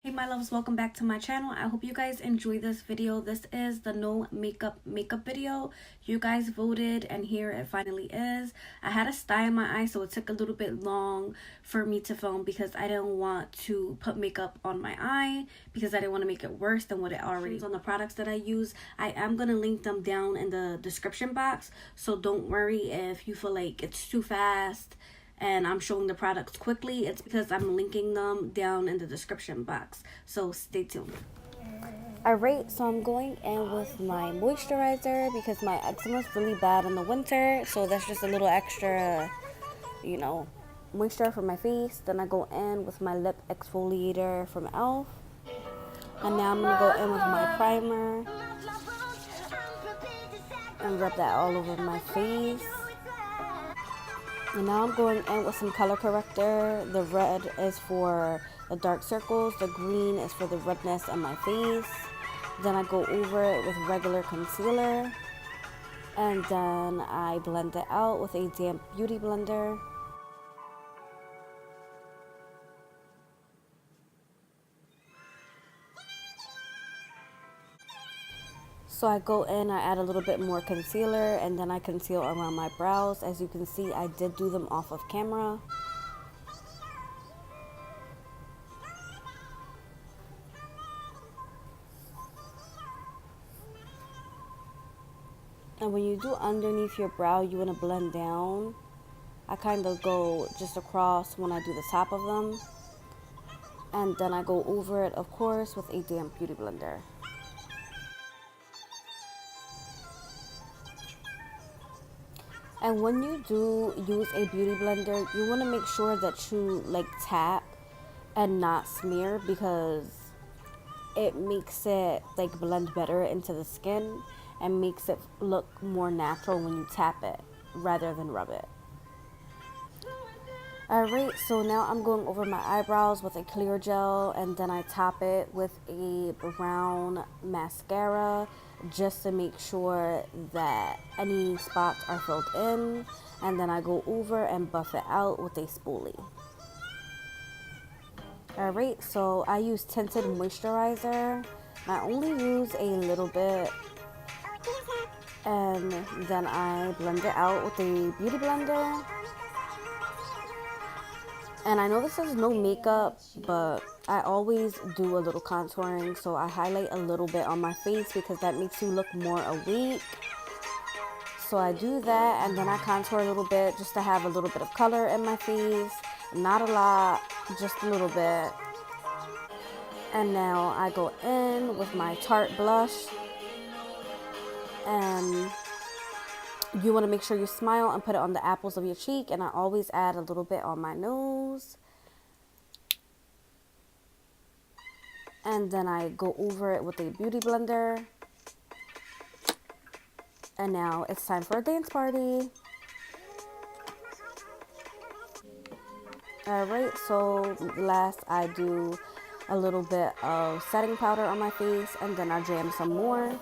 Hey my loves, welcome back to my channel. I hope you guys enjoy this video. This is the no makeup video. You guys voted and here it finally is. I had a sty in my eye, so it took a little bit long for me to film because I didn't want to put makeup on my eye because I didn't want to make it worse than what it already is. On the products that I use, I am going to link them down in the description box, so don't worry if you feel like it's too fast and I'm showing the products quickly. It's because I'm linking them down in the description box, so stay tuned. Alright, so I'm going in with my moisturizer because my eczema is really bad in the winter, so that's just a little extra, moisture for my face. Then I go in with my lip exfoliator from e.l.f. And now I'm going to go in with my primer and rub that all over my face. And now I'm going in with some color corrector. The red is for the dark circles. The green is for the redness on my face. Then I go over it with regular concealer. And then I blend it out with a damp beauty blender. So I go in, I add a little bit more concealer, and then I conceal around my brows. As you can see, I did do them off of camera. And when you do underneath your brow, you want to blend down. I kind of go just across when I do the top of them. And then I go over it, of course, with a damp beauty blender. And when you do use a beauty blender, you want to make sure that you tap and not smear, because it makes it blend better into the skin and makes it look more natural when you tap it rather than rub it. Alright, so now I'm going over my eyebrows with a clear gel, and then I top it with a brown mascara just to make sure that any spots are filled in, and then I go over and buff it out with a spoolie. Alright, so I use tinted moisturizer. I only use a little bit, and then I blend it out with a beauty blender. And I know this is no makeup, but I always do a little contouring, so I highlight a little bit on my face because that makes you look more awake. So I do that, and then I contour a little bit just to have a little bit of color in my face. Not a lot, just a little bit. And now I go in with my Tarte blush. And you want to make sure you smile and put it on the apples of your cheek, and I always add a little bit on my nose. And then I go over it with a beauty blender. And now it's time for a dance party. Alright, so last I do a little bit of setting powder on my face, and then I jam some more.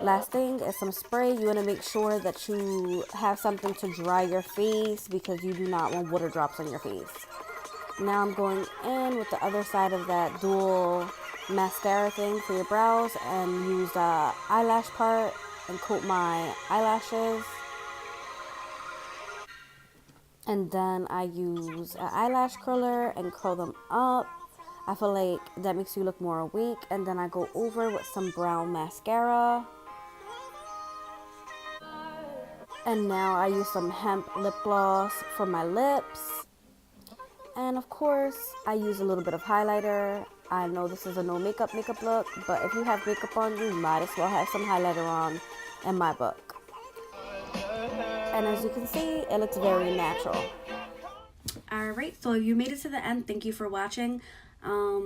Last thing is some spray. You want to make sure that you have something to dry your face because you do not want water drops on your face. Now I'm going in with the other side of that dual mascara thing for your brows, and use the eyelash part and coat my eyelashes. And then I use an eyelash curler and curl them up. I feel like that makes you look more awake. And then I go over with some brown mascara. And now I use some hemp lip gloss for my lips. And of course, I use a little bit of highlighter. I know this is a no makeup look, but if you have makeup on, you might as well have some highlighter on in my book. And as you can see, it looks very natural. Alright, so if you made it to the end, thank you for watching.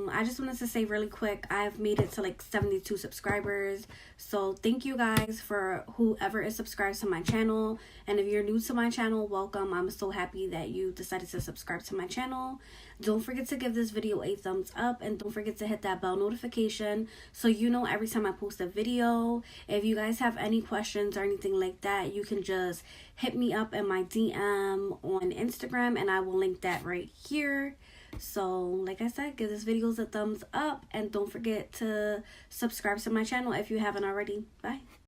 I just wanted to say really quick, I've made it to 72 subscribers, so thank you guys for whoever is subscribed to my channel. And if you're new to my channel, welcome. I'm so happy that you decided to subscribe to my channel. Don't forget to give this video a thumbs up, and don't forget to hit that bell notification so you know every time I post a video. If you guys have any questions or anything like that, you can just hit me up in my DM on Instagram, and I will link that right here. So like I said, give this video a thumbs up and don't forget to subscribe to my channel if you haven't already. Bye.